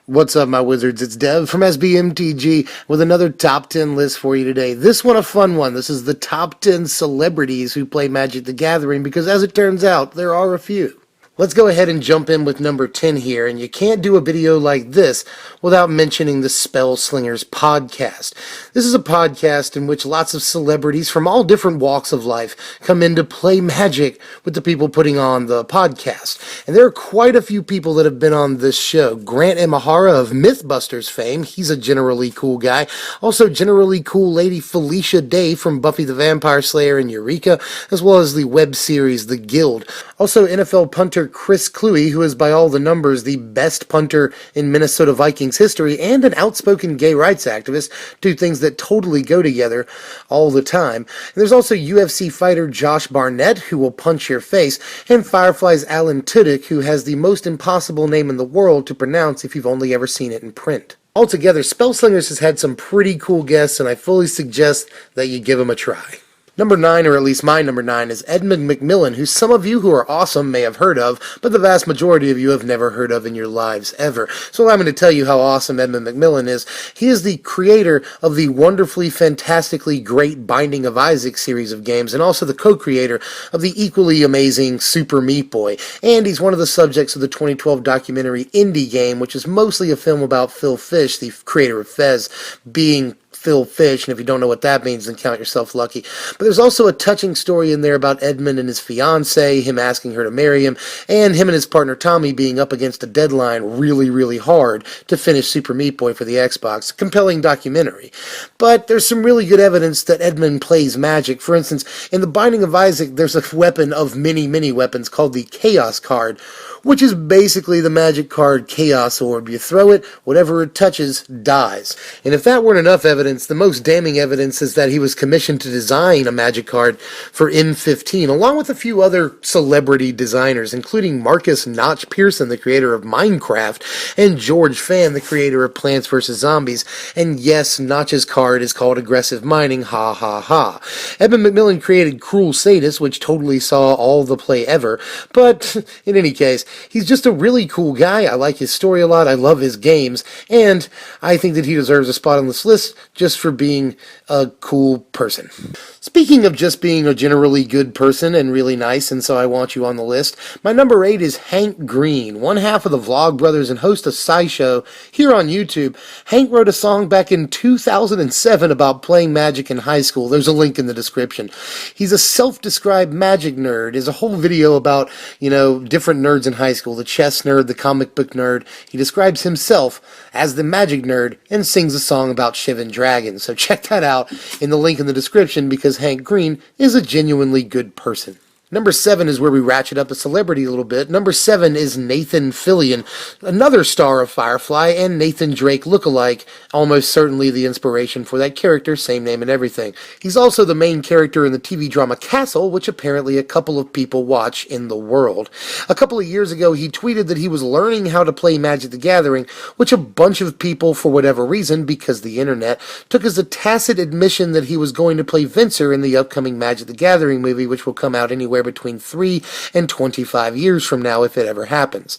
What's up, my wizards? It's Dev from SBMTG with another top 10 list for you today. This one a fun one. This is the top 10 celebrities who play Magic the Gathering, because as it turns out, there are a few. Let's go ahead and jump in with number 10 here, and you can't do a video like this without mentioning the SPELLSLINGERS podcast. This is a podcast in which lots of celebrities from all different walks of life come in to play Magic with the people putting on the podcast. And there are quite a few people that have been on this show. Grant Imahara of Mythbusters fame, he's a generally cool guy. Also generally cool lady Felicia Day from Buffy the Vampire Slayer and Eureka, as well as the web series The Guild. Also NFL punter Chris Cluey, who is by all the numbers the best punter in Minnesota Vikings history, and an outspoken gay rights activist, two things that totally go together all the time. And there's also UFC fighter Josh Barnett, who will punch your face, and Firefly's Alan Tudyk, who has the most impossible name in the world to pronounce if you've only ever seen it in print. Altogether, SPELLSLINGERS has had some pretty cool guests, and I fully suggest that you give them a try. Number 9, or at least my number 9, is Edmund McMillen, who some of you who are awesome may have heard of, but the vast majority of you have never heard of in your lives ever. So I'm going to tell you how awesome Edmund McMillen is. He is the creator of the wonderfully, fantastically great Binding of Isaac series of games, and also the co-creator of the equally amazing Super Meat Boy. And he's one of the subjects of the 2012 documentary Indie Game, which is mostly a film about Phil Fish, the creator of Fez, being Phil Fish, and if you don't know what that means, then count yourself lucky. But there's also a touching story in there about Edmund and his fiancée, him asking her to marry him, and him and his partner Tommy being up against a deadline really hard to finish Super Meat Boy for the Xbox. A compelling documentary. But there's some really good evidence that Edmund plays Magic. For instance, in the Binding of Isaac, there's a weapon of many weapons called the Chaos card, which is basically the Magic card Chaos Orb. You throw it, whatever it touches dies. And if that weren't enough evidence, the most damning evidence is that he was commissioned to design a Magic card for M15, along with a few other celebrity designers, including Marcus Notch Pearson, the creator of Minecraft, and George Fan, the creator of Plants vs. Zombies. And yes, Notch's card is called Aggressive Mining, ha ha ha. Edmund McMillen created Cruel Sadist, which totally saw all the play ever, but in any case, he's just a really cool guy. I like his story a lot. I love his games. And I think that he deserves a spot on this list just for being a cool person. Speaking of just being a generally good person and really nice, and so I want you on the list, my number 8 is Hank Green, one half of the Vlog Brothers and host of SciShow here on YouTube. Hank wrote a song back in 2007 about playing Magic in high school. There's a link in the description. He's a self-described Magic nerd. There's a whole video about, different nerds in high school, the chess nerd, the comic book nerd. He describes himself as the Magic nerd and sings a song about Shivan dragons. So check that out in the link in the description, because Hank Green is a genuinely good person. Number 7 is where we ratchet up a celebrity a little bit. Number 7 is Nathan Fillion, another star of Firefly and Nathan Drake lookalike, almost certainly the inspiration for that character, same name and everything. He's also the main character in the TV drama Castle, which apparently a couple of people watch in the world. A couple of years ago, he tweeted that he was learning how to play Magic the Gathering, which a bunch of people, for whatever reason, because the internet, took as a tacit admission that he was going to play Vincer in the upcoming Magic the Gathering movie, which will come out anywhere between 3 and 25 years from now, if it ever happens.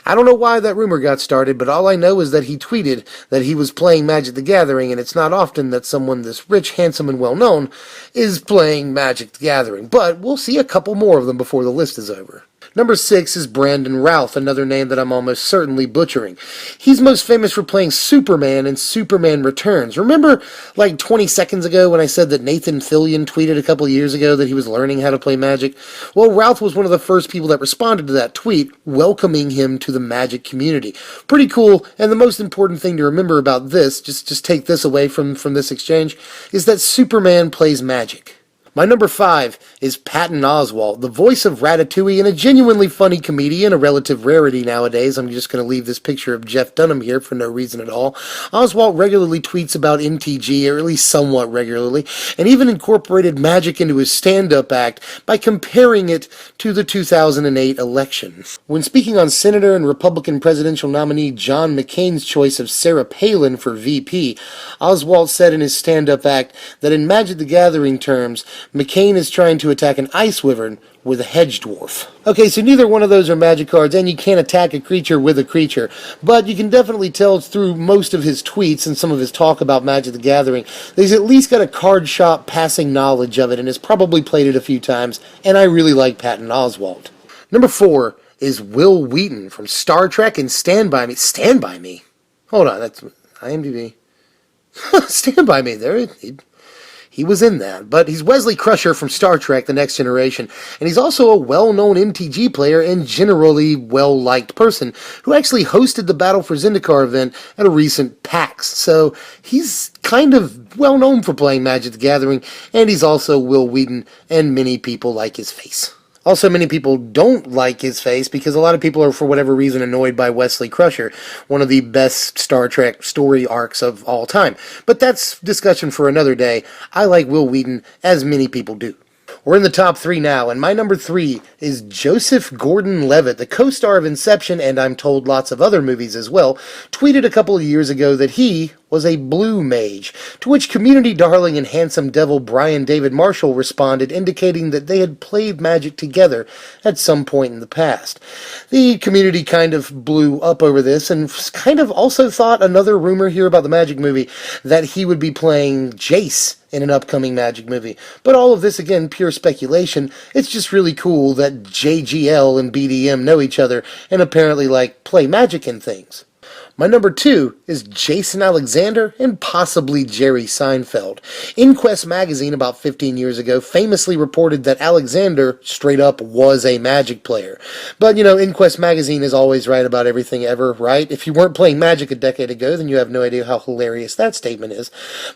I don't know why that rumor got started, but all I know is that he tweeted that he was playing Magic the Gathering, and it's not often that someone this rich, handsome, and well-known is playing Magic the Gathering, but we'll see a couple more of them before the list is over. Number 6 is Brandon Routh, another name that I'm almost certainly butchering. He's most famous for playing Superman in Superman Returns. Remember, like 20 seconds ago when I said that Nathan Fillion tweeted a couple of years ago that he was learning how to play Magic? Well, Routh was one of the first people that responded to that tweet, welcoming him to the Magic community. Pretty cool, and the most important thing to remember about this, just take this away from this exchange, is that Superman plays Magic. My number 5 is Patton Oswalt, the voice of Ratatouille and a genuinely funny comedian, a relative rarity nowadays. I'm just going to leave this picture of Jeff Dunham here for no reason at all. Oswalt regularly tweets about NTG, or at least somewhat regularly, and even incorporated Magic into his stand-up act by comparing it to the 2008 election. When speaking on Senator and Republican presidential nominee John McCain's choice of Sarah Palin for VP, Oswalt said in his stand-up act that in Magic the Gathering terms, McCain is trying to attack an ice wyvern with a hedge dwarf. Okay, so neither one of those are magic cards, and you can't attack a creature with a creature, but you can definitely tell through most of his tweets and some of his talk about Magic the Gathering that he's at least got a card shop passing knowledge of it and has probably played it a few times, and I really like PATTON OSWALT. Number 4 is Wil Wheaton from Star Trek and Stand By Me. Stand By Me? Hold on, that's IMDb. Stand By Me, there he was in that. But he's Wesley Crusher from Star Trek The Next Generation, and he's also a well-known MTG player and generally well-liked person who actually hosted the Battle for Zendikar event at a recent PAX. So he's kind of well-known for playing Magic the Gathering, and he's also Wil Wheaton, and many people like his face. Also, many people don't like his face because a lot of people are, for whatever reason, annoyed by Wesley Crusher, one of the best Star Trek story arcs of all time. But that's discussion for another day. I like Wil Wheaton, as many people do. We're in the top 3 now, and my number 3 is Joseph Gordon-Levitt, the co-star of Inception, and I'm told lots of other movies as well, tweeted a couple of years ago that he was a blue mage, to which community darling and handsome devil Brian David Marshall responded, indicating that they had played Magic together at some point in the past. The community kind of blew up over this, and kind of also thought, another rumor here about the Magic movie, that he would be playing Jace in an upcoming Magic movie. But all of this, again, pure speculation. It's just really cool that JGL and BDM know each other and apparently, play Magic and things. My number 2 is Jason Alexander and possibly Jerry Seinfeld. InQuest magazine about 15 years ago famously reported that Alexander straight up was a Magic player. But, InQuest magazine is always right about everything ever, right? If you weren't playing Magic a decade ago, then you have no idea how hilarious that statement is.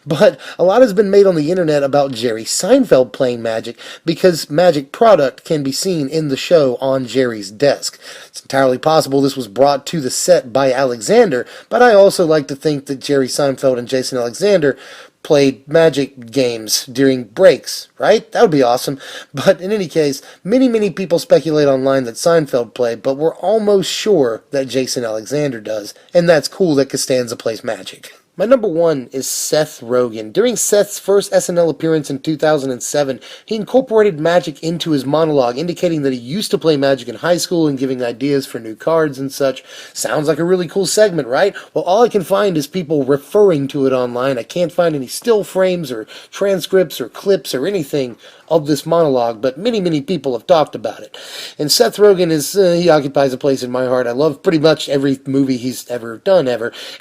But a lot has been made on the internet about Jerry Seinfeld playing Magic because Magic product can be seen in the show on Jerry's desk. It's entirely possible this was brought to the set by Alexander, but I also like to think that Jerry Seinfeld and Jason Alexander played Magic games during breaks, right? That would be awesome. But in any case, many people speculate online that Seinfeld played, but we're almost sure that Jason Alexander does, and that's cool that Costanza plays Magic. My number 1 is Seth Rogen. During Seth's first SNL appearance in 2007, he incorporated Magic into his monologue, indicating that he used to play Magic in high school and giving ideas for new cards and such. Sounds like a really cool segment, right? Well, all I can find is people referring to it online. I can't find any still frames or transcripts or clips or anything of this monologue, but many people have talked about it. And Seth Rogen he occupies a place in my heart. I love pretty much every movie he's ever done,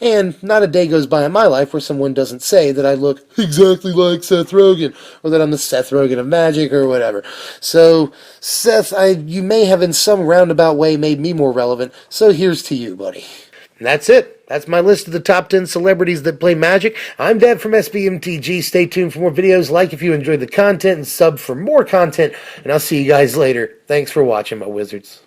and not a day goes by in my life where someone doesn't say that I look exactly like Seth Rogen, or that I'm the Seth Rogen of Magic, or whatever. So, Seth, you may have in some roundabout way made me more relevant, so here's to you, buddy. And that's it. That's my list of the top 10 celebrities that play Magic. I'm Dad from SBMTG. Stay tuned for more videos. Like if you enjoyed the content, and sub for more content. And I'll see you guys later. Thanks for watching, my wizards.